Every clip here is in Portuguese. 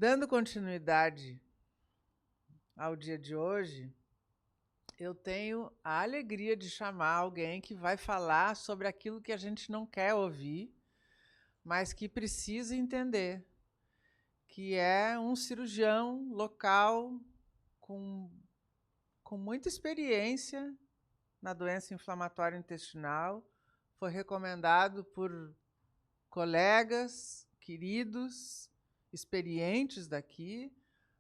Dando continuidade ao dia de hoje, eu tenho a alegria de chamar alguém que vai falar sobre aquilo que a gente não quer ouvir, mas que precisa entender, que é um cirurgião local com muita experiência na doença inflamatória intestinal, foi recomendado por colegas queridos, experientes daqui,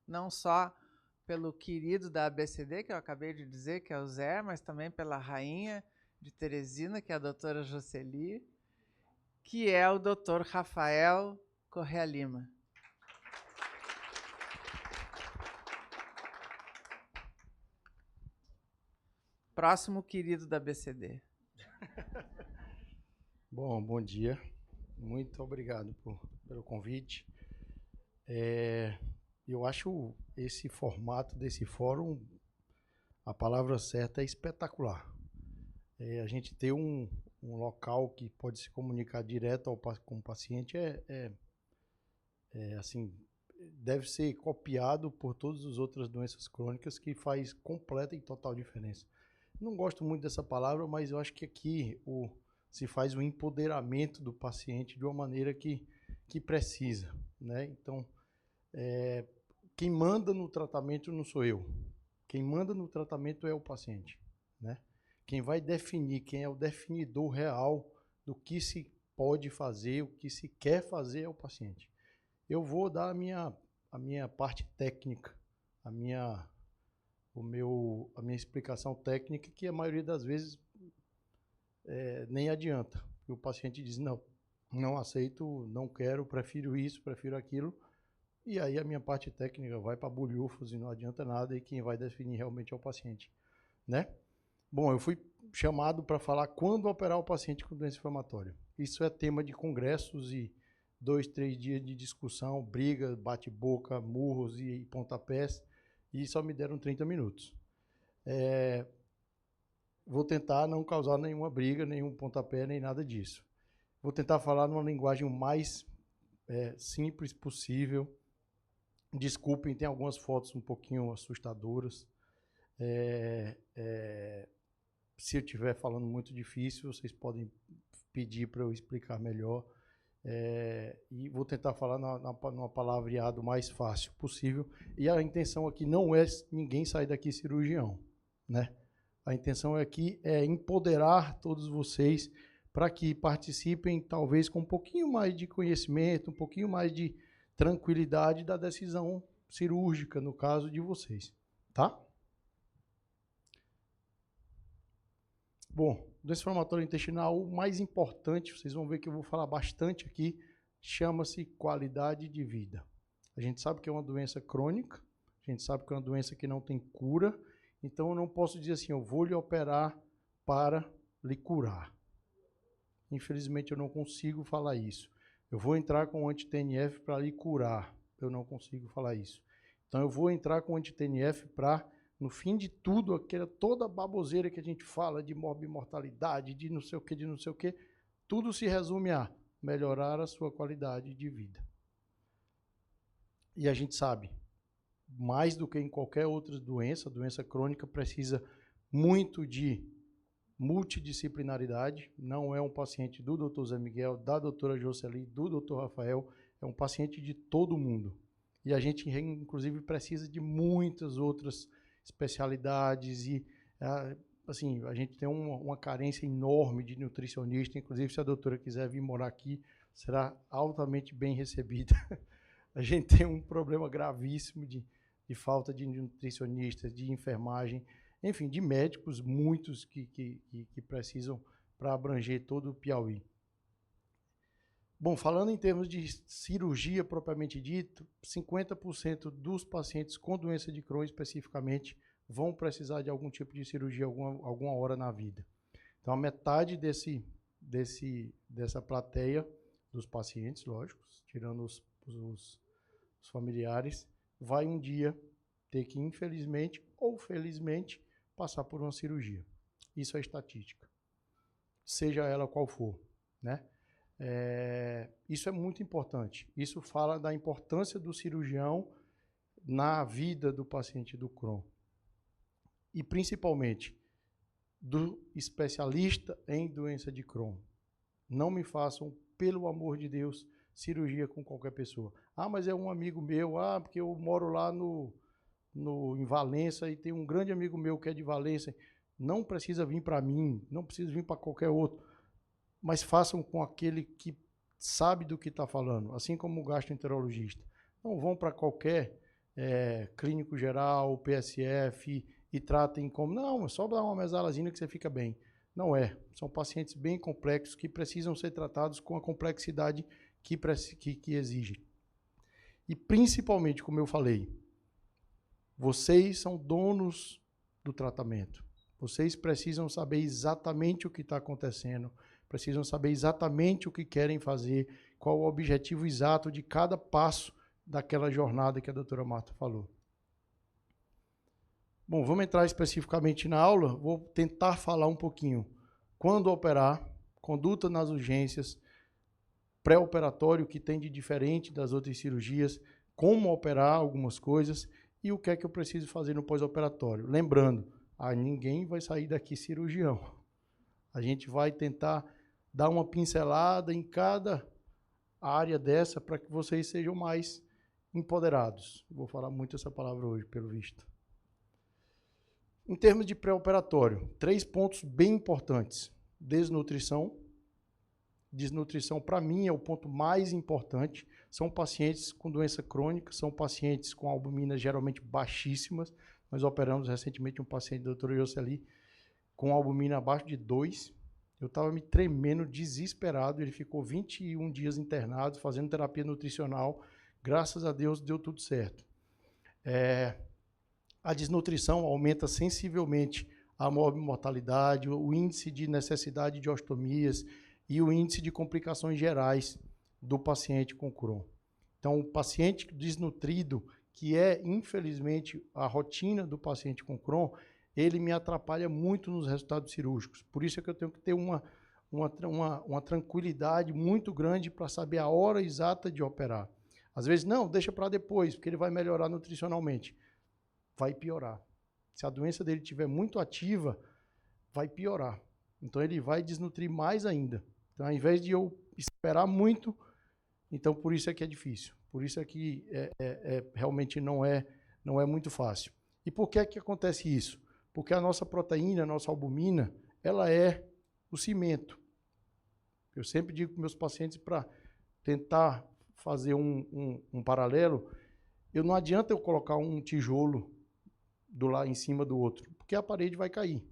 não só pelo querido da ABCD, que eu acabei de dizer, que é o Zé, mas também pela rainha de Teresina, que é a doutora Jocely, que é o doutor Rafael Correa Lima. Próximo querido da ABCD. Bom dia. Muito obrigado pelo convite. Eu acho esse formato desse fórum, a palavra certa é espetacular. A gente ter um local que pode se comunicar direto com o paciente assim, deve ser copiado por todas as outras doenças crônicas, que faz completa e total diferença. Não gosto muito dessa palavra, mas eu acho que aqui se faz o empoderamento do paciente de uma maneira que precisa, né? Então, quem manda no tratamento não sou eu. Quem manda no tratamento é o paciente, né? Quem vai definir, quem é o definidor real do que se pode fazer, o que se quer fazer é o paciente. Eu vou dar a minha parte técnica, a minha explicação técnica, que a maioria das vezes nem adianta. E o paciente diz, não aceito, não quero, prefiro isso, prefiro aquilo. E aí a minha parte técnica vai para bulhufos e não adianta nada, e quem vai definir realmente é o paciente, né? Bom, eu fui chamado para falar quando operar o paciente com doença inflamatória. Isso é tema de congressos e 2, 3 dias de discussão, briga, bate-boca, murros e pontapés, e só me deram 30 minutos. Vou tentar não causar nenhuma briga, nenhum pontapé, nem nada disso. Vou tentar falar numa linguagem o mais simples possível. Desculpem, tem algumas fotos um pouquinho assustadoras. Se eu estiver falando muito difícil, vocês podem pedir para eu explicar melhor. E vou tentar falar numa palavreado mais fácil possível. E a intenção aqui não é ninguém sair daqui cirurgião, né? A intenção aqui é empoderar todos vocês para que participem, talvez com um pouquinho mais de conhecimento, um pouquinho mais de tranquilidade da decisão cirúrgica, no caso de vocês, tá? Bom, doença inflamatória intestinal, o mais importante, vocês vão ver que eu vou falar bastante aqui, chama-se qualidade de vida. A gente sabe que é uma doença crônica, a gente sabe que é uma doença que não tem cura, então eu não posso dizer assim, eu vou lhe operar para lhe curar. Infelizmente eu não consigo falar isso. Eu vou entrar com anti-TNF para lhe curar. Eu não consigo falar isso. Então eu vou entrar com anti-TNF para, no fim de tudo, toda a baboseira que a gente fala de morbimortalidade, de não sei o que, tudo se resume a melhorar a sua qualidade de vida. E a gente sabe, mais do que em qualquer outra doença, doença crônica precisa muito de multidisciplinaridade. Não é um paciente do Dr. Zé Miguel, da doutora Jocely, do Dr. Rafael, é um paciente de todo mundo. E a gente, inclusive, precisa de muitas outras especialidades e, assim, a gente tem uma carência enorme de nutricionista. Inclusive, se a doutora quiser vir morar aqui, será altamente bem recebida. A gente tem um problema gravíssimo de falta de nutricionistas, de enfermagem, enfim, de médicos, muitos que precisam para abranger todo o Piauí. Bom, falando em termos de cirurgia propriamente dito, 50% dos pacientes com doença de Crohn especificamente vão precisar de algum tipo de cirurgia alguma hora na vida. Então, a metade dessa plateia dos pacientes, lógico, tirando os familiares, vai um dia ter que, infelizmente ou felizmente, passar por uma cirurgia. Isso é estatística, seja ela qual for, né? Isso é muito importante. Isso fala da importância do cirurgião na vida do paciente do Crohn. E, principalmente, do especialista em doença de Crohn. Não me façam, pelo amor de Deus, cirurgia com qualquer pessoa. Ah, mas é um amigo meu, porque eu moro lá em Valença e tem um grande amigo meu que é de Valença. Não precisa vir para mim, não precisa vir para qualquer outro, mas façam com aquele que sabe do que está falando, assim como o gastroenterologista. Não vão para qualquer clínico geral, PSF, e tratem como, não, é só dar uma mesalazina que você fica bem. Não é. São pacientes bem complexos que precisam ser tratados com a complexidade que exigem. E principalmente, como eu falei, vocês são donos do tratamento. Vocês precisam saber exatamente o que está acontecendo, precisam saber exatamente o que querem fazer, qual o objetivo exato de cada passo daquela jornada que a doutora Marta falou. Bom, vamos entrar especificamente na aula. Vou tentar falar um pouquinho quando operar, conduta nas urgências, pré-operatório, que tem de diferente das outras cirurgias, como operar algumas coisas e o que é que eu preciso fazer no pós-operatório. Lembrando, ninguém vai sair daqui cirurgião. A gente vai tentar dar uma pincelada em cada área dessa para que vocês sejam mais empoderados. Vou falar muito essa palavra hoje, pelo visto. Em termos de pré-operatório, 3 pontos bem importantes. Desnutrição. Desnutrição, para mim, é o ponto mais importante. São pacientes com doença crônica, são pacientes com albuminas geralmente baixíssimas. Nós operamos recentemente um paciente, doutora Jocely, com albumina abaixo de 2. Eu estava me tremendo, desesperado. Ele ficou 21 dias internado, fazendo terapia nutricional. Graças a Deus, deu tudo certo. A desnutrição aumenta sensivelmente a mortalidade, o índice de necessidade de ostomias e o índice de complicações gerais do paciente com Crohn. Então, o paciente desnutrido, que é, infelizmente, a rotina do paciente com Crohn, ele me atrapalha muito nos resultados cirúrgicos. Por isso é que eu tenho que ter uma tranquilidade muito grande para saber a hora exata de operar. Às vezes, não, deixa para depois, porque ele vai melhorar nutricionalmente. Vai piorar. Se a doença dele estiver muito ativa, vai piorar. Então, ele vai desnutrir mais ainda. Então, ao invés de eu esperar muito, então, por isso é que é difícil. Por isso é que realmente não é muito fácil. E por que é que acontece isso? Porque a nossa proteína, a nossa albumina, ela é o cimento. Eu sempre digo para meus pacientes, para tentar fazer um paralelo, não adianta eu colocar um tijolo lá em cima do outro, porque a parede vai cair.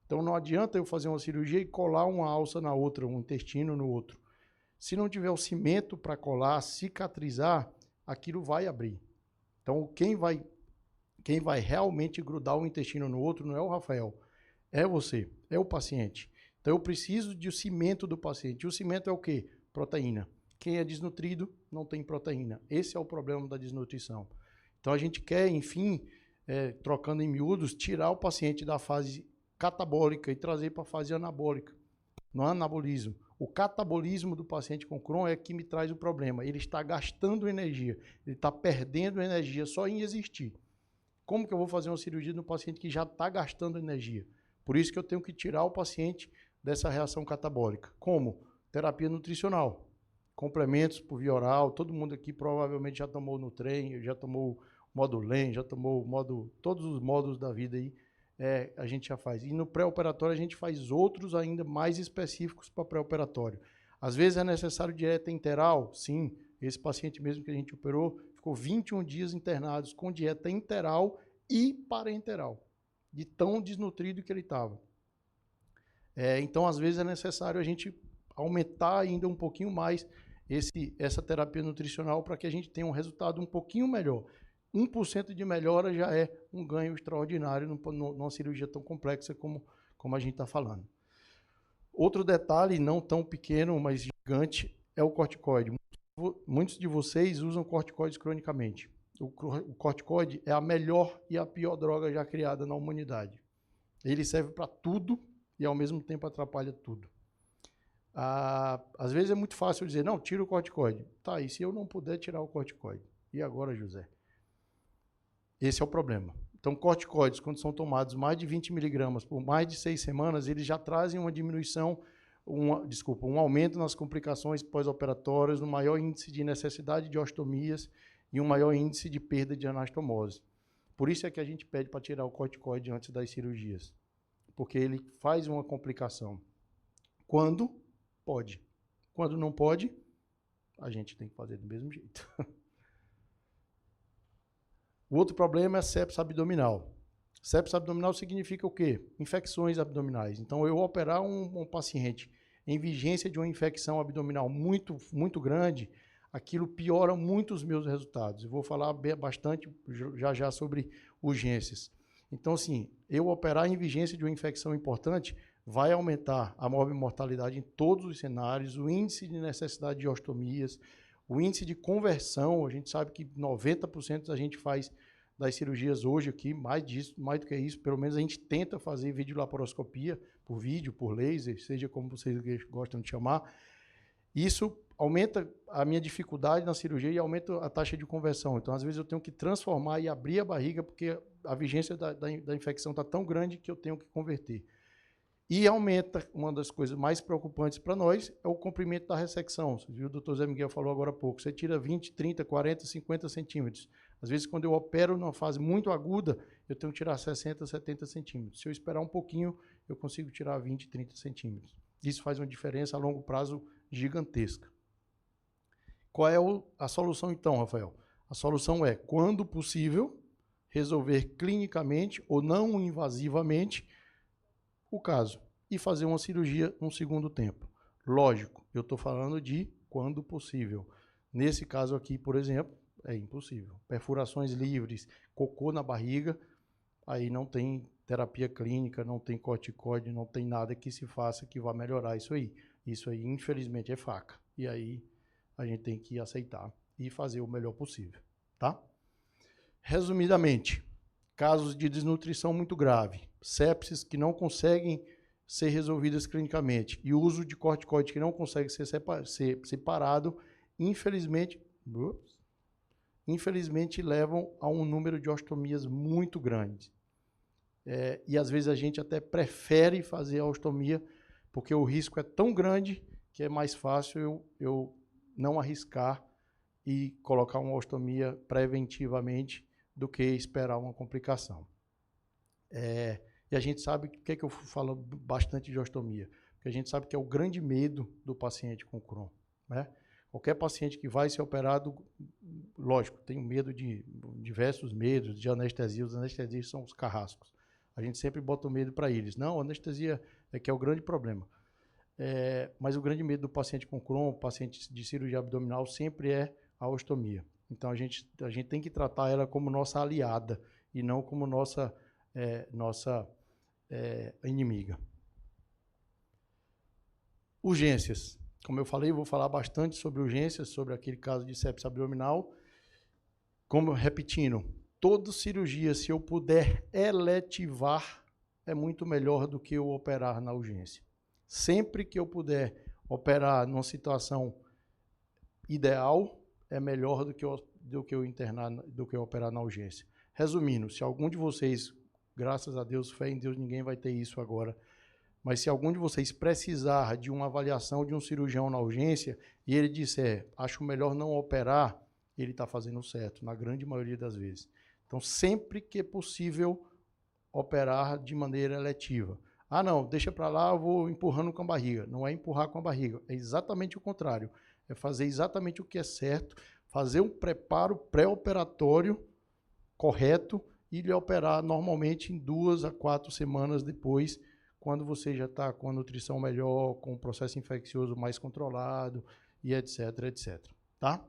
Então não adianta eu fazer uma cirurgia e colar uma alça na outra, um intestino no outro. Se não tiver o cimento para colar, cicatrizar, aquilo vai abrir. Então quem vai realmente grudar o intestino no outro não é o Rafael, é você, é o paciente. Então eu preciso do cimento do paciente. E o cimento é o quê? Proteína. Quem é desnutrido não tem proteína. Esse é o problema da desnutrição. Então a gente quer, enfim, trocando em miúdos, tirar o paciente da fase catabólica e trazer para a fase anabólica, no anabolismo. O catabolismo do paciente com Crohn é que me traz o problema. Ele está gastando energia, ele está perdendo energia só em existir. Como que eu vou fazer uma cirurgia no paciente que já está gastando energia? Por isso que eu tenho que tirar o paciente dessa reação catabólica. Como? Terapia nutricional. Complementos por via oral. Todo mundo aqui provavelmente já tomou Nutren, já tomou modo LEN, já tomou todos os módulos da vida aí, a gente já faz. E no pré-operatório a gente faz outros ainda mais específicos para pré-operatório. Às vezes é necessário dieta enteral, sim. Esse paciente mesmo que a gente operou ficou 21 dias internados com dieta enteral e parenteral, de tão desnutrido que ele estava. Então, às vezes é necessário a gente aumentar ainda um pouquinho mais essa terapia nutricional para que a gente tenha um resultado um pouquinho melhor. 1% de melhora já é um ganho extraordinário numa cirurgia tão complexa como a gente está falando. Outro detalhe, não tão pequeno, mas gigante, é o corticoide. Muitos de vocês usam corticoides cronicamente. O corticoide é a melhor e a pior droga já criada na humanidade. Ele serve para tudo e, ao mesmo tempo, atrapalha tudo. Às vezes é muito fácil dizer, não, tira o corticoide. Tá, e se eu não puder tirar o corticoide? E agora, José? Esse é o problema. Então, corticoides, quando são tomados mais de 20 miligramas por mais de 6 semanas, eles já trazem uma diminuição, um aumento nas complicações pós-operatórias, um maior índice de necessidade de ostomias e um maior índice de perda de anastomose. Por isso é que a gente pede para tirar o corticoide antes das cirurgias, porque ele faz uma complicação. Quando pode. Quando não pode, a gente tem que fazer do mesmo jeito. O outro problema é a sepse abdominal. Sepse abdominal significa o quê? Infecções abdominais. Então, eu operar um paciente em vigência de uma infecção abdominal muito grande, aquilo piora muito os meus resultados. Eu vou falar bastante já sobre urgências. Então, assim, eu operar em vigência de uma infecção importante vai aumentar a mortalidade em todos os cenários, o índice de necessidade de ostomias, o índice de conversão. A gente sabe que 90% a gente faz das cirurgias hoje aqui, mais do que isso, pelo menos a gente tenta fazer videolaparoscopia por vídeo, por laser, seja como vocês gostam de chamar. Isso aumenta a minha dificuldade na cirurgia e aumenta a taxa de conversão. Então, às vezes, eu tenho que transformar e abrir a barriga porque a vigência da infecção está tão grande que eu tenho que converter. E aumenta, uma das coisas mais preocupantes para nós, é o comprimento da ressecção. Você viu, o doutor Zé Miguel falou agora há pouco, você tira 20, 30, 40, 50 centímetros. Às vezes, quando eu opero numa fase muito aguda, eu tenho que tirar 60, 70 centímetros. Se eu esperar um pouquinho, eu consigo tirar 20, 30 centímetros. Isso faz uma diferença a longo prazo gigantesca. Qual é a solução, então, Rafael? A solução é, quando possível, resolver clinicamente ou não invasivamente o caso e fazer uma cirurgia num segundo tempo. Lógico, eu estou falando de quando possível. Nesse caso aqui, por exemplo, é impossível. Perfurações livres, cocô na barriga, aí não tem terapia clínica, não tem corticoide, não tem nada que se faça que vá melhorar isso aí. Isso aí, infelizmente, é faca. E aí a gente tem que aceitar e fazer o melhor possível, tá? Resumidamente, casos de desnutrição muito grave, sepses que não conseguem ser resolvidas clinicamente e o uso de corticoide que não consegue ser separado, infelizmente levam a um número de ostomias muito grande. E às vezes a gente até prefere fazer a ostomia porque o risco é tão grande que é mais fácil eu não arriscar e colocar uma ostomia preventivamente do que esperar uma complicação. E a gente sabe, por que eu falo bastante de ostomia? Porque a gente sabe que é o grande medo do paciente com Crohn, né? Qualquer paciente que vai ser operado, lógico, tem medo de diversos medos, de anestesia. Os anestesias são os carrascos. A gente sempre bota o medo para eles. Não, a anestesia é que é o grande problema. Mas o grande medo do paciente com Crohn, paciente de cirurgia abdominal, sempre é a ostomia. Então, a gente tem que tratar ela como nossa aliada e não como nossa inimiga. Urgências. Como eu falei, eu vou falar bastante sobre urgências, sobre aquele caso de sepse abdominal. Repetindo, toda cirurgia, se eu puder eletivar, é muito melhor do que eu operar na urgência. Sempre que eu puder operar numa situação ideal, é melhor do que eu operar na urgência. Resumindo, se algum de vocês, graças a Deus, fé em Deus, ninguém vai ter isso agora, mas se algum de vocês precisar de uma avaliação de um cirurgião na urgência e ele disser, acho melhor não operar, ele está fazendo certo, na grande maioria das vezes. Então, sempre que é possível, operar de maneira eletiva. Ah, não, deixa para lá, eu vou empurrando com a barriga. Não é empurrar com a barriga, é exatamente o contrário. É fazer exatamente o que é certo, fazer um preparo pré-operatório correto e lhe operar normalmente em 2 a 4 semanas depois, quando você já está com a nutrição melhor, com o processo infeccioso mais controlado e etc, etc. Tá?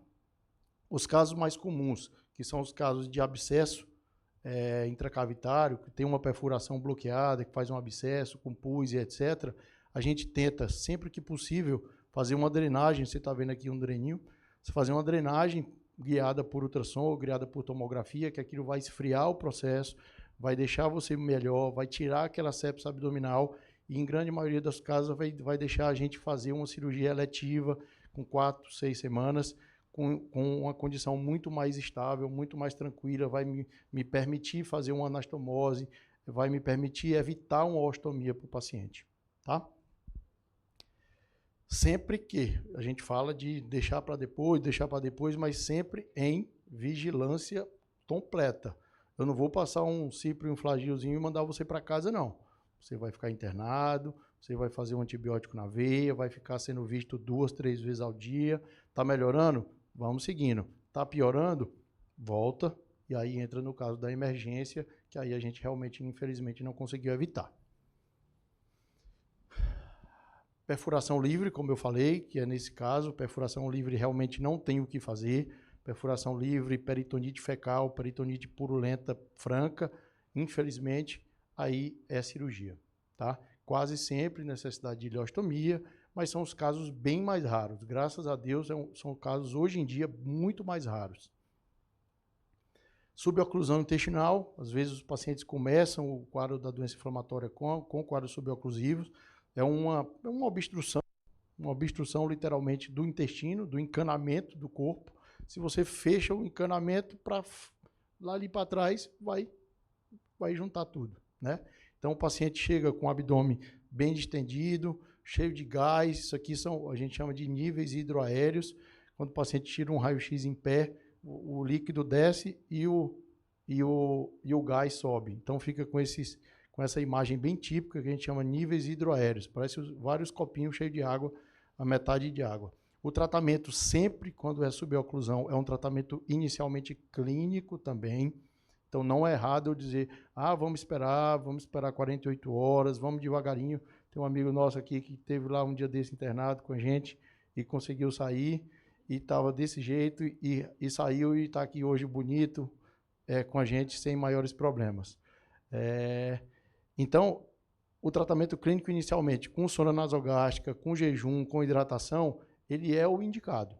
Os casos mais comuns, que são os casos de abscesso intracavitário, que tem uma perfuração bloqueada, que faz um abscesso com pus e etc., a gente tenta, sempre que possível, fazer uma drenagem. Você está vendo aqui um dreninho, você fazer uma drenagem guiada por ultrassom ou guiada por tomografia, que aquilo vai esfriar o processo, vai deixar você melhor, vai tirar aquela sepse abdominal e em grande maioria das casos vai deixar a gente fazer uma cirurgia eletiva com 4, 6 semanas, com uma condição muito mais estável, muito mais tranquila, vai me permitir fazer uma anastomose, vai me permitir evitar uma ostomia para o paciente, tá? Sempre que a gente fala de deixar para depois, mas sempre em vigilância completa. Eu não vou passar um cipro e um flagilzinho e mandar você para casa, não. Você vai ficar internado, você vai fazer um antibiótico na veia, vai ficar sendo visto 2, 3 vezes ao dia. Tá melhorando? Vamos seguindo. Tá piorando? Volta. E aí entra no caso da emergência, que aí a gente realmente, infelizmente, não conseguiu evitar. Perfuração livre, como eu falei, que é nesse caso, perfuração livre realmente não tem o que fazer. Perfuração livre, peritonite fecal, peritonite purulenta franca, infelizmente, aí é cirurgia, tá? Quase sempre necessidade de ileostomia, mas são os casos bem mais raros. Graças a Deus, são casos hoje em dia muito mais raros. Suboclusão intestinal, às vezes os pacientes começam o quadro da doença inflamatória com quadros suboclusivos, é uma obstrução literalmente do intestino, do encanamento do corpo. Se você fecha o encanamento, lá ali para trás, vai juntar tudo, né? Então, o paciente chega com o abdômen bem distendido, cheio de gás. Isso aqui a gente chama de níveis hidroaéreos. Quando o paciente tira um raio-x em pé, o líquido desce e o gás sobe. Então, fica com essa imagem bem típica que a gente chama níveis hidroaéreos. Parece vários copinhos cheios de água, a metade de água. O tratamento sempre, quando é suboclusão, é um tratamento inicialmente clínico também. Então, não é errado eu dizer, vamos esperar 48 horas, vamos devagarinho. Tem um amigo nosso aqui que teve lá um dia desse internado com a gente e conseguiu sair e estava desse jeito e saiu e está aqui hoje bonito com a gente sem maiores problemas. Então, o tratamento clínico inicialmente com sonda nasogástrica, com jejum, com hidratação, ele é o indicado.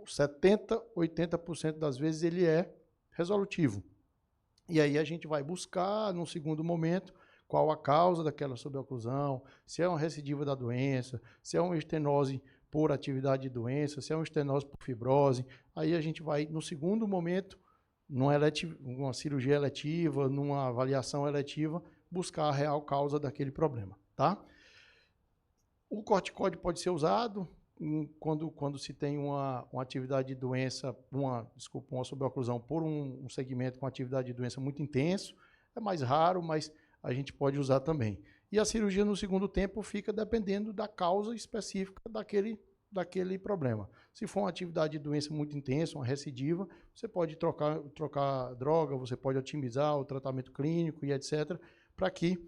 70%, 80% das vezes ele é resolutivo. E aí a gente vai buscar, num segundo momento, qual a causa daquela suboclusão, se é uma recidiva da doença, se é uma estenose por atividade de doença, se é uma estenose por fibrose. Aí a gente vai, no segundo momento, numa cirurgia eletiva, numa avaliação eletiva, buscar a real causa daquele problema, tá? O corticóide pode ser usado quando se tem uma atividade de doença, uma suboclusão por um segmento com atividade de doença muito intenso. É mais raro, mas a gente pode usar também. E a cirurgia no segundo tempo fica dependendo da causa específica daquele problema. Se for uma atividade de doença muito intensa, uma recidiva, você pode trocar droga, você pode otimizar o tratamento clínico e etc., para que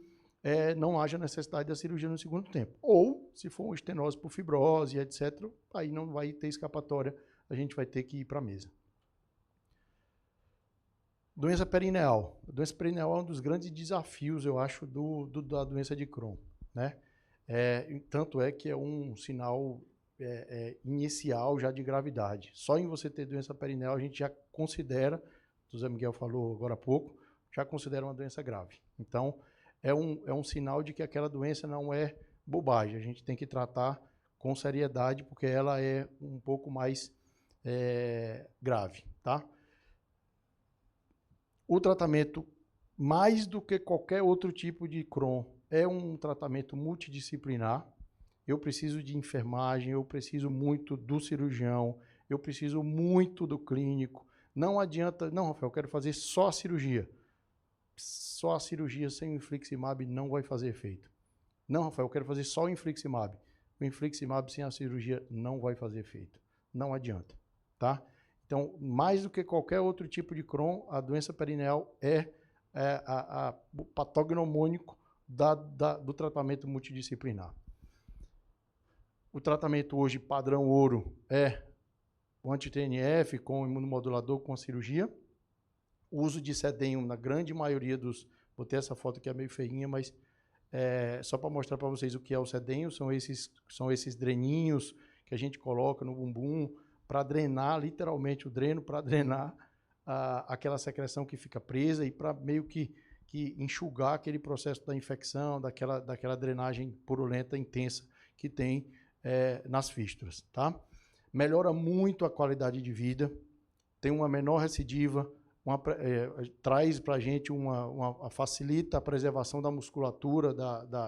não haja necessidade da cirurgia no segundo tempo. Ou, se for uma estenose por fibrose, etc., aí não vai ter escapatória, a gente vai ter que ir para a mesa. Doença perineal. A doença perineal é um dos grandes desafios, eu acho, da doença de Crohn, né? Tanto é que é um sinal inicial já de gravidade. Só em você ter doença perineal, a gente já considera, o Zé Miguel falou agora há pouco, já considera uma doença grave. Então, é um sinal de que aquela doença não é bobagem. A gente tem que tratar com seriedade, porque ela é um pouco mais grave, tá? O tratamento, mais do que qualquer outro tipo de Crohn, é um tratamento multidisciplinar. Eu preciso de enfermagem, eu preciso muito do cirurgião, eu preciso muito do clínico. Não adianta, não, Rafael, eu quero fazer só a cirurgia. Só a cirurgia sem o infliximab não vai fazer efeito. Não, Rafael, eu quero fazer só o infliximab. O infliximab sem a cirurgia não vai fazer efeito. Não adianta, tá? Então, mais do que qualquer outro tipo de Crohn, a doença perineal é o patognomônico do tratamento multidisciplinar. O tratamento hoje padrão ouro é o anti-TNF com imunomodulador com a cirurgia. O uso de sedênio na grande maioria botei essa foto que é meio feinha, mas só para mostrar para vocês o que é o sedênio, são esses dreninhos que a gente coloca no bumbum para drenar, literalmente o dreno, para drenar aquela secreção que fica presa e para meio que que enxugar aquele processo da infecção, daquela drenagem purulenta intensa que tem nas fístulas, tá? Melhora muito a qualidade de vida, tem uma menor recidiva, traz para a gente facilita a preservação da musculatura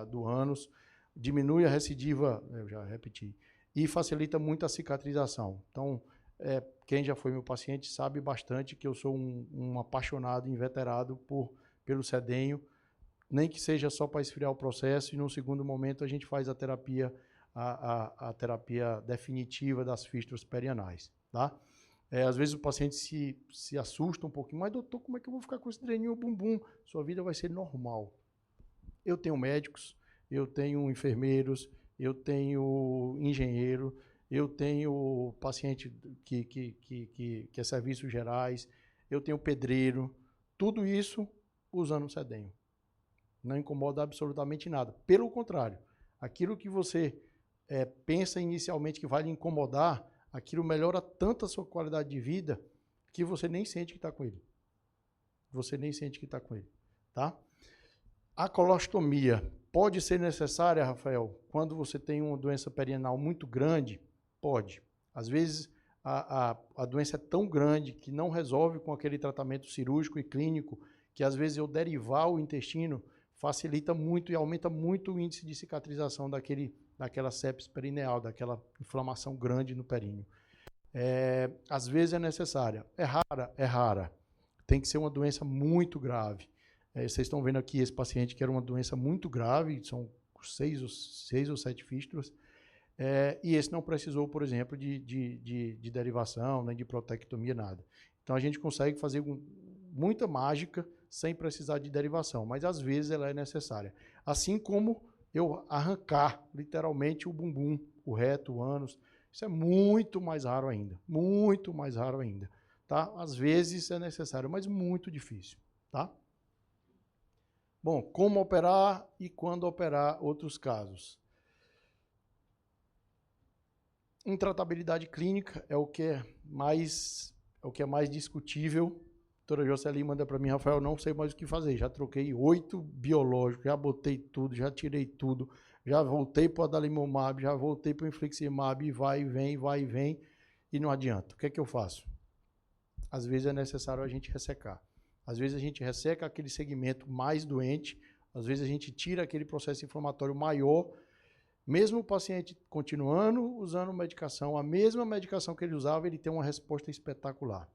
do ânus, diminui a recidiva, eu já repeti, e facilita muito a cicatrização. Então, quem já foi meu paciente sabe bastante que eu sou um apaixonado, inveterado pelo sedenho, nem que seja só para esfriar o processo, e num segundo momento a gente faz a terapia definitiva das fístulas perianais, tá? Às vezes o paciente se assusta um pouquinho, mas doutor, como é que eu vou ficar com esse dreninho no bumbum? Sua vida vai ser normal. Eu tenho médicos, eu tenho enfermeiros, eu tenho engenheiro, eu tenho paciente que é serviços gerais, eu tenho pedreiro, tudo isso usando o sedenho. Não incomoda absolutamente nada. Pelo contrário, aquilo que você pensa inicialmente que vai lhe incomodar, aquilo melhora tanto a sua qualidade de vida que você nem sente que está com ele. Você nem sente que está com ele, tá? A colostomia pode ser necessária, Rafael, quando você tem uma doença perianal muito grande? Pode. Às vezes, a doença é tão grande que não resolve com aquele tratamento cirúrgico e clínico, que às vezes eu derivar o intestino facilita muito e aumenta muito o índice de cicatrização daquela sepsis perineal, daquela inflamação grande no períneo. Às vezes é necessária. É rara. Tem que ser uma doença muito grave. Vocês estão vendo aqui esse paciente que era uma doença muito grave, são 6 ou 7 fístulas, e esse não precisou, por exemplo, de derivação, nem de protectomia, nada. Então a gente consegue fazer muita mágica sem precisar de derivação, mas às vezes ela é necessária. Assim como eu arrancar literalmente o bumbum, o reto, o ânus, isso é muito mais raro ainda, tá? Às vezes é necessário, mas muito difícil, tá? Bom, como operar e quando operar outros casos. Intratabilidade clínica é o que é mais discutível. A doutora Jocely manda para mim, Rafael, não sei mais o que fazer. Já troquei 8 biológicos, já botei tudo, já tirei tudo, já voltei para o adalimumab, já voltei para o infliximab, e vai e vem, e não adianta. O que é que eu faço? Às vezes é necessário a gente ressecar. Às vezes a gente resseca aquele segmento mais doente, às vezes a gente tira aquele processo inflamatório maior, mesmo o paciente continuando usando medicação, a mesma medicação que ele usava, ele tem uma resposta espetacular,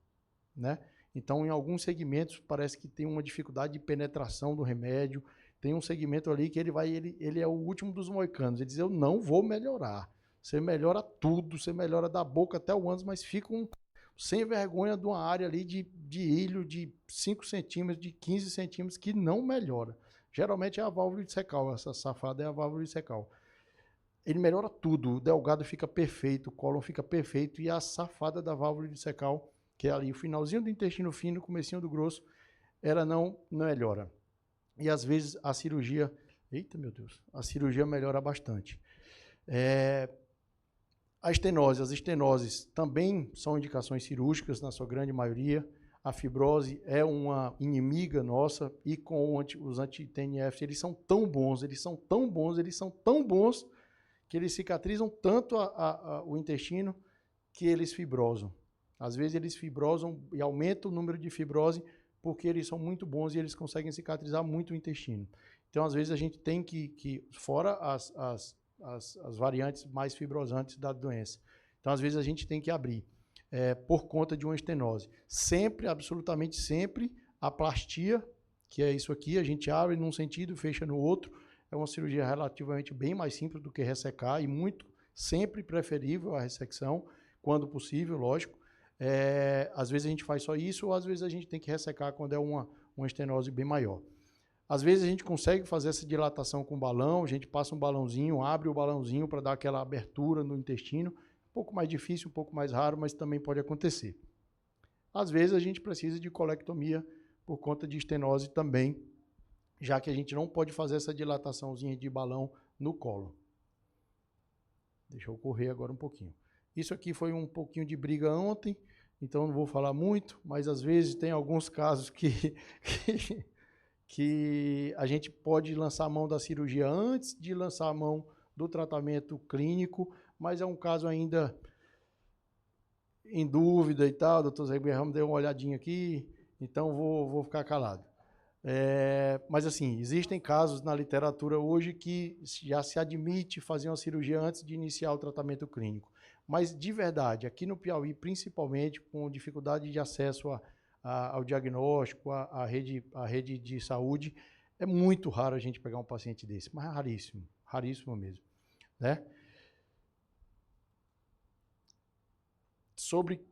né? Então, em alguns segmentos, parece que tem uma dificuldade de penetração do remédio, tem um segmento ali que ele é o último dos moicanos, ele diz, eu não vou melhorar. Você melhora tudo, você melhora da boca até o ânus, mas fica sem vergonha de uma área ali de ilho de 5 centímetros, de 15 centímetros, que não melhora. Geralmente é a válvula de Secal, essa safada é a válvula de Secal. Ele melhora tudo, o delgado fica perfeito, o cólon fica perfeito, e a safada da válvula de Secal, que é ali o finalzinho do intestino fino, o comecinho do grosso, ela não melhora. E às vezes a cirurgia, eita meu Deus, a cirurgia melhora bastante. As estenoses também são indicações cirúrgicas, na sua grande maioria. A fibrose é uma inimiga nossa, e com os anti-TNF, eles são tão bons, que eles cicatrizam tanto o intestino que eles fibrosam. Às vezes eles fibrosam e aumentam o número de fibrose porque eles são muito bons e eles conseguem cicatrizar muito o intestino. Então, às vezes, a gente tem que fora as variantes mais fibrosantes da doença. Então, às vezes, a gente tem que abrir por conta de uma estenose. Sempre, absolutamente sempre, a plastia, que é isso aqui, a gente abre num sentido e fecha no outro. É uma cirurgia relativamente bem mais simples do que ressecar e sempre preferível a ressecção, quando possível, lógico. Às vezes a gente faz só isso, ou às vezes a gente tem que ressecar quando é uma estenose bem maior. Às vezes a gente consegue fazer essa dilatação com balão, a gente passa um balãozinho, abre o balãozinho para dar aquela abertura no intestino. Um pouco mais difícil, um pouco mais raro, mas também pode acontecer. Às vezes a gente precisa de colectomia por conta de estenose também, já que a gente não pode fazer essa dilataçãozinha de balão no colo. Deixa eu correr agora um pouquinho. Isso aqui foi um pouquinho de briga ontem, então não vou falar muito, mas às vezes tem alguns casos que que a gente pode lançar a mão da cirurgia antes de lançar a mão do tratamento clínico, mas é um caso ainda em dúvida e tal. Doutor Zé Guilherme deu uma olhadinha aqui, então vou ficar calado. Mas assim, existem casos na literatura hoje que já se admite fazer uma cirurgia antes de iniciar o tratamento clínico. Mas de verdade, aqui no Piauí, principalmente com dificuldade de acesso ao diagnóstico, à rede de saúde, é muito raro a gente pegar um paciente desse, mas é raríssimo, raríssimo mesmo, né? Sobre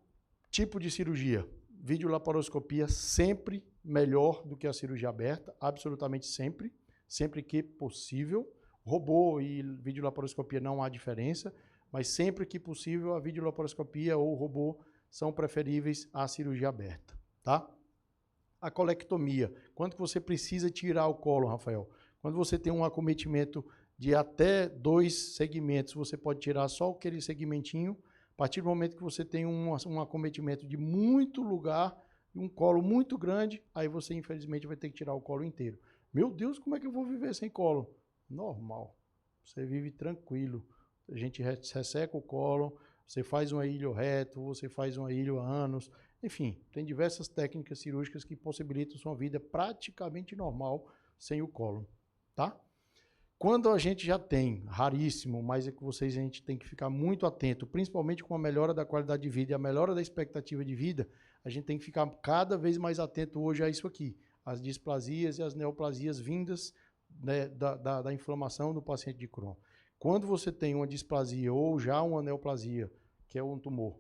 tipo de cirurgia, videolaparoscopia sempre melhor do que a cirurgia aberta, absolutamente sempre, sempre que possível. Robô e videolaparoscopia não há diferença, mas sempre que possível a videolaparoscopia ou o robô são preferíveis à cirurgia aberta, tá? A colectomia, quando você precisa tirar o colo, Rafael? Quando você tem um acometimento de até 2 segmentos, você pode tirar só aquele segmentinho. A partir do momento que você tem um acometimento de muito lugar, um colo muito grande, aí você infelizmente vai ter que tirar o colo inteiro. Meu Deus, como é que eu vou viver sem colo? Normal, você vive tranquilo. A gente resseca o colo, você faz uma ilho reto, você faz uma ilho ânus, enfim, tem diversas técnicas cirúrgicas que possibilitam sua vida praticamente normal sem o colo, tá? Quando a gente já tem, raríssimo, mas é que a gente tem que ficar muito atento, principalmente com a melhora da qualidade de vida e a melhora da expectativa de vida, a gente tem que ficar cada vez mais atento hoje a isso aqui, as displasias e as neoplasias vindas, né, da inflamação do paciente de Crohn. Quando você tem uma displasia ou já uma neoplasia, que é um tumor,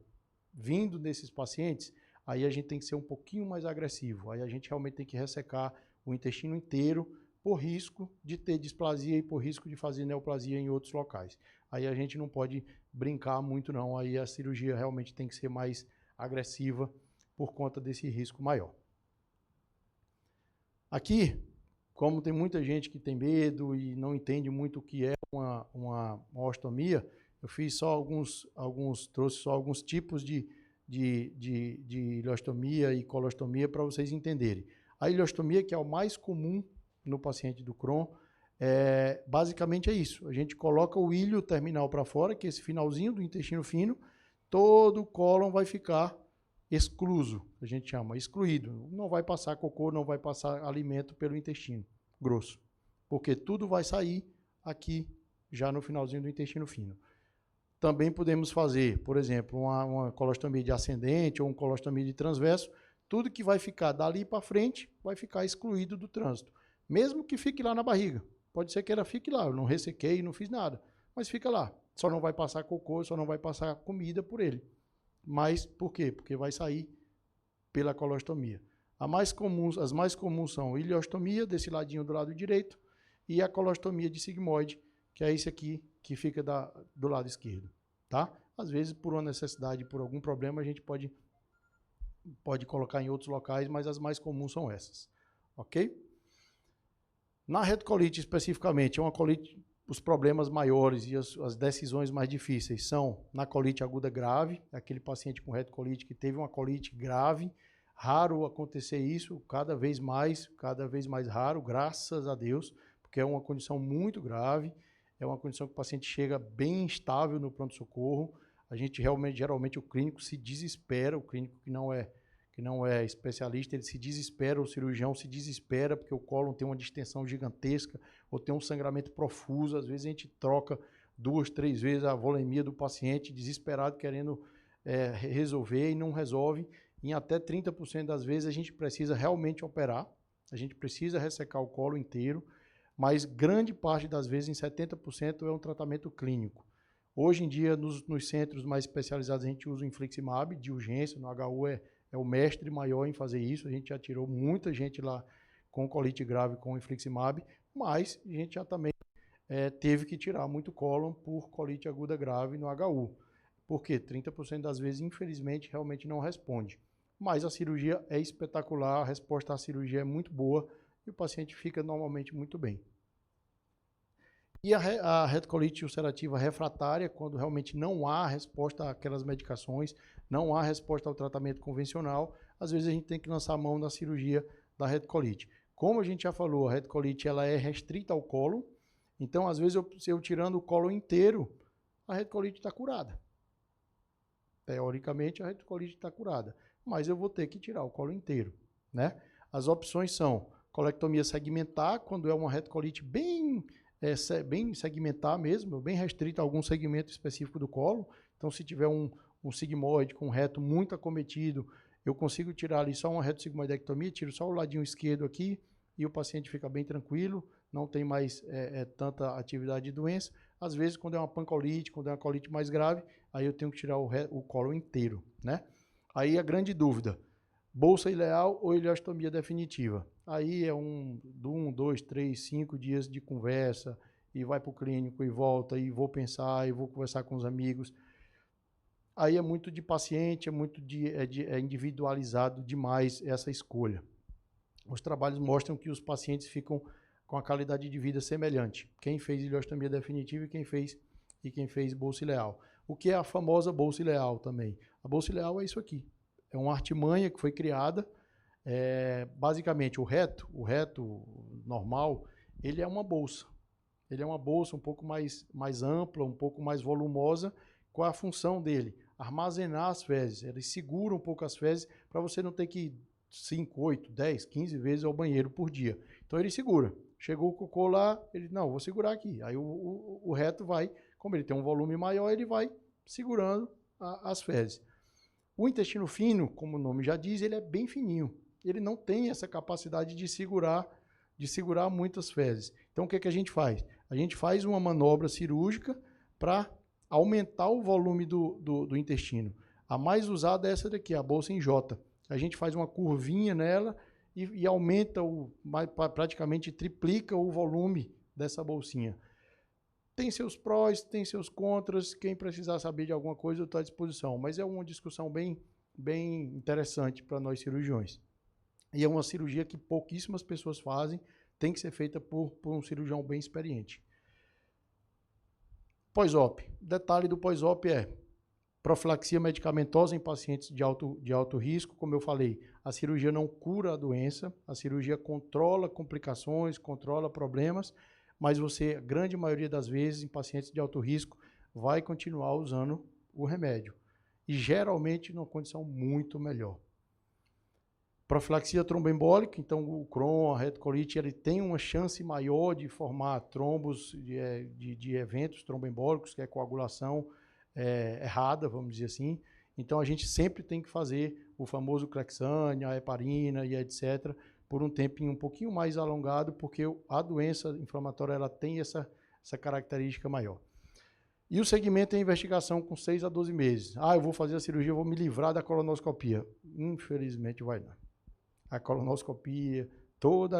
vindo desses pacientes, aí a gente tem que ser um pouquinho mais agressivo, aí a gente realmente tem que ressecar o intestino inteiro, por risco de ter displasia e por risco de fazer neoplasia em outros locais. Aí a gente não pode brincar muito não, aí a cirurgia realmente tem que ser mais agressiva por conta desse risco maior. Aqui, como tem muita gente que tem medo e não entende muito o que é uma ostomia, eu fiz só trouxe só alguns tipos de ileostomia e colostomia para vocês entenderem. A ileostomia, que é o mais comum no paciente do Crohn, basicamente é isso. A gente coloca o ilho terminal para fora, que é esse finalzinho do intestino fino, todo o cólon vai ficar excluso, a gente chama, excluído. Não vai passar cocô, não vai passar alimento pelo intestino grosso, porque tudo vai sair aqui, já no finalzinho do intestino fino. Também podemos fazer, por exemplo, uma colostomia de ascendente ou uma colostomia de transverso, tudo que vai ficar dali para frente vai ficar excluído do trânsito. Mesmo que fique lá na barriga. Pode ser que ela fique lá, eu não ressequei, não fiz nada, mas fica lá. Só não vai passar cocô, só não vai passar comida por ele. Mas por quê? Porque vai sair pela colostomia. As mais comuns são a ileostomia, desse ladinho do lado direito, e a colostomia de sigmoide, que é esse aqui, que fica do lado esquerdo. Tá? Às vezes, por uma necessidade, por algum problema, a gente pode colocar em outros locais, mas as mais comuns são essas. Ok? Na retocolite, especificamente, é uma colite, os problemas maiores e as decisões mais difíceis são na colite aguda grave, aquele paciente com retocolite que teve uma colite grave, raro acontecer isso, cada vez mais raro, graças a Deus, porque é uma condição muito grave, é uma condição que o paciente chega bem instável no pronto-socorro, a gente geralmente o clínico se desespera, o clínico que não é especialista, ele se desespera, o cirurgião se desespera porque o cólon tem uma distensão gigantesca ou tem um sangramento profuso. Às vezes a gente troca 2, 3 vezes a volemia do paciente, desesperado, querendo resolver e não resolve. Em até 30% das vezes a gente precisa realmente operar, a gente precisa ressecar o colo inteiro, mas grande parte das vezes, em 70%, é um tratamento clínico. Hoje em dia, nos centros mais especializados, a gente usa o infliximab de urgência, no HU é o mestre maior em fazer isso, a gente já tirou muita gente lá com colite grave com infliximab, mas a gente já também teve que tirar muito cólon por colite aguda grave no HU. Por quê? 30% das vezes, infelizmente, realmente não responde. Mas a cirurgia é espetacular, a resposta à cirurgia é muito boa e o paciente fica normalmente muito bem. E a retocolite ulcerativa refratária, quando realmente não há resposta àquelas medicações, não há resposta ao tratamento convencional, às vezes a gente tem que lançar a mão na cirurgia da retocolite. Como a gente já falou, a retocolite ela é restrita ao cólon, então, às vezes, se eu tirando o cólon inteiro, a retocolite está curada. Teoricamente, a retocolite está curada, mas eu vou ter que tirar o cólon inteiro, né? As opções são colectomia segmentar, quando é uma retocolite bem segmentar mesmo, bem restrita a algum segmento específico do cólon. Então, se tiver um sigmoide com reto muito acometido, eu consigo tirar ali só uma retossigmoidectomia, tiro só o ladinho esquerdo aqui e o paciente fica bem tranquilo, não tem mais tanta atividade de doença. Às vezes, quando é uma pancolite, quando é uma colite mais grave, aí eu tenho que tirar o cólon inteiro, né? Aí a grande dúvida, bolsa ileal ou ileostomia definitiva? Aí é 2, 3, 5 dias de conversa, e vai para o clínico e volta, e vou pensar, e vou conversar com os amigos. Aí é muito de paciente, é individualizado demais essa escolha. Os trabalhos mostram que os pacientes ficam com a qualidade de vida semelhante. Quem fez ileostomia definitiva e quem fez bolsa ileal. O que é a famosa bolsa ileal também? A bolsa ileal é isso aqui. É uma artimanha que foi criada. Basicamente, o reto normal, ele é uma bolsa. Ele é uma bolsa um pouco mais ampla, um pouco mais volumosa. Qual é a função dele? Armazenar as fezes. Ele segura um pouco as fezes para você não ter que ir 5, 8, 10, 15 vezes ao banheiro por dia. Então ele segura. Chegou o cocô lá, ele, não, vou segurar aqui. Aí o reto vai, como ele tem um volume maior, ele vai segurando as fezes. O intestino fino, como o nome já diz, ele é bem fininho. Ele não tem essa capacidade de segurar muitas fezes. Então o que a gente faz? A gente faz uma manobra cirúrgica para aumentar o volume do intestino. A mais usada é essa daqui, a bolsa em J. A gente faz uma curvinha nela e aumenta, praticamente triplica o volume dessa bolsinha. Tem seus prós, tem seus contras. Quem precisar saber de alguma coisa, eu estou à disposição. Mas é uma discussão bem interessante para nós cirurgiões. E é uma cirurgia que pouquíssimas pessoas fazem, tem que ser feita por um cirurgião bem experiente. Pós-op. Detalhe do pós-op é profilaxia medicamentosa em pacientes de alto risco. Como eu falei, a cirurgia não cura a doença, a cirurgia controla complicações, controla problemas, mas você, a grande maioria das vezes, em pacientes de alto risco, vai continuar usando o remédio. E geralmente numa condição muito melhor. Profilaxia tromboembólica, então o Crohn, a retocolite, ele tem uma chance maior de formar trombos de eventos tromboembólicos, que é coagulação errada, vamos dizer assim. Então a gente sempre tem que fazer o famoso Clexane, a heparina e etc., por um tempinho um pouquinho mais alongado, porque a doença inflamatória ela tem essa característica maior. E o segmento é a investigação com 6 a 12 meses. Eu vou fazer a cirurgia, eu vou me livrar da colonoscopia. Infelizmente vai não. A colonoscopia, toda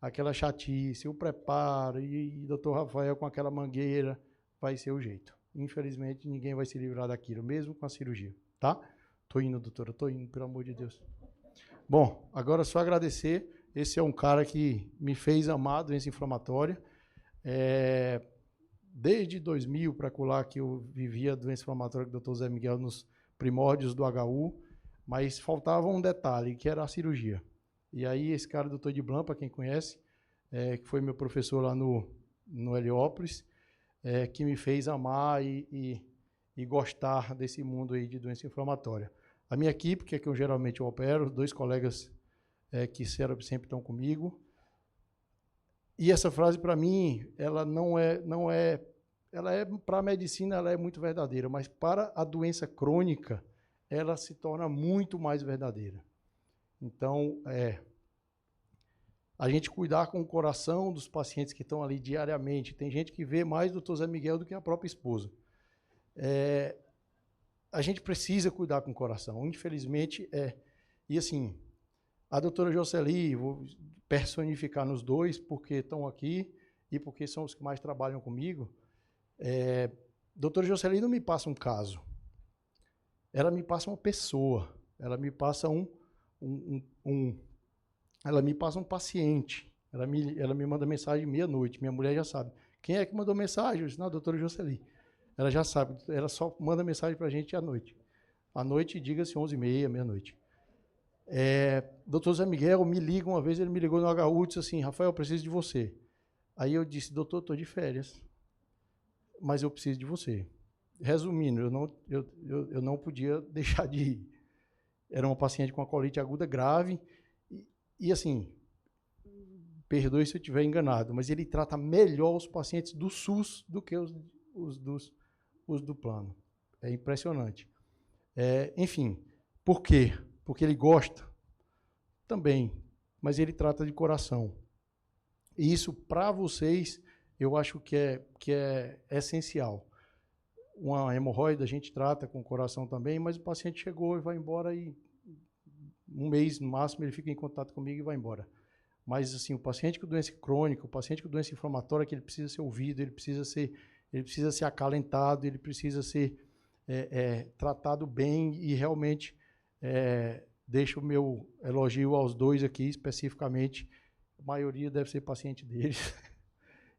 aquela chatice, o preparo, e Dr. Rafael com aquela mangueira, vai ser o jeito. Infelizmente, ninguém vai se livrar daquilo, mesmo com a cirurgia, tá? Tô indo, doutora, tô indo, pelo amor de Deus. Bom, agora só agradecer. Esse é um cara que me fez amar a doença inflamatória. Desde 2000 para lá que eu vivia a doença inflamatória com o Dr. Zé Miguel nos primórdios do HU, mas faltava um detalhe, que era a cirurgia. E aí esse cara, Dr. Ediblan, para quem conhece, que foi meu professor lá no Heliópolis, que me fez amar e gostar desse mundo aí de doença inflamatória. A minha equipe, que é que eu geralmente opero, 2 colegas que sempre estão comigo. E essa frase, para mim, ela para a medicina, ela é muito verdadeira, mas para a doença crônica, ela se torna muito mais verdadeira. Então, a gente cuidar com o coração dos pacientes que estão ali diariamente. Tem gente que vê mais o Dr. Zé Miguel do que a própria esposa. A gente precisa cuidar com o coração, infelizmente. E assim, a doutora Jocely, vou personificar nos 2, porque estão aqui e porque são os que mais trabalham comigo. Doutora Jocely não me passa um caso. Ela me passa uma pessoa, ela me passa ela me passa um paciente, ela me manda mensagem meia-noite, minha mulher já sabe. Quem é que mandou mensagem? Eu disse, não, a doutora Jocely. Ela já sabe, ela só manda mensagem para a gente à noite. À noite, diga-se 11h30, meia-noite. Doutor Zé Miguel me liga uma vez, ele me ligou no HU e disse assim, Rafael, eu preciso de você. Aí eu disse, doutor, estou de férias, mas eu preciso de você. Resumindo, eu não podia deixar de ir. Era uma paciente com uma colite aguda grave e assim, perdoe se eu estiver enganado, mas ele trata melhor os pacientes do SUS do que os do plano. É impressionante. Enfim, por quê? Porque ele gosta? Também, mas ele trata de coração. E isso, para vocês, eu acho que é essencial. Uma hemorroida a gente trata com o coração também, mas o paciente chegou e vai embora e um mês no máximo ele fica em contato comigo e vai embora. Mas assim, o paciente com doença crônica, o paciente com doença inflamatória, que ele precisa ser ouvido, ele precisa ser acalentado, ele precisa ser tratado bem e realmente deixo o meu elogio aos dois aqui, especificamente. A maioria deve ser paciente deles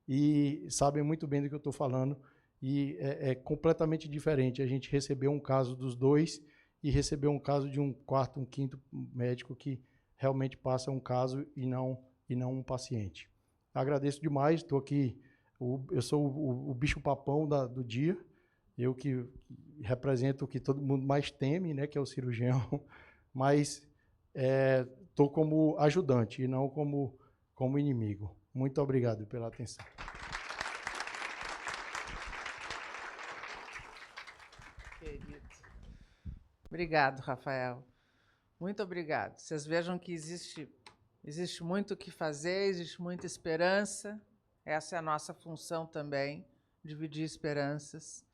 e sabem muito bem do que eu estou falando. E é completamente diferente a gente receber um caso dos dois e receber um caso de um quarto, um quinto médico que realmente passa um caso e não um paciente. Agradeço demais, estou aqui, eu sou o bicho-papão do dia, eu que represento o que todo mundo mais teme, né, que é o cirurgião, mas estou como ajudante e não como inimigo. Muito obrigado pela atenção. Querido. Obrigado, Rafael. Muito obrigado. Vocês vejam que existe muito o que fazer, existe muita esperança. Essa é a nossa função também, dividir esperanças.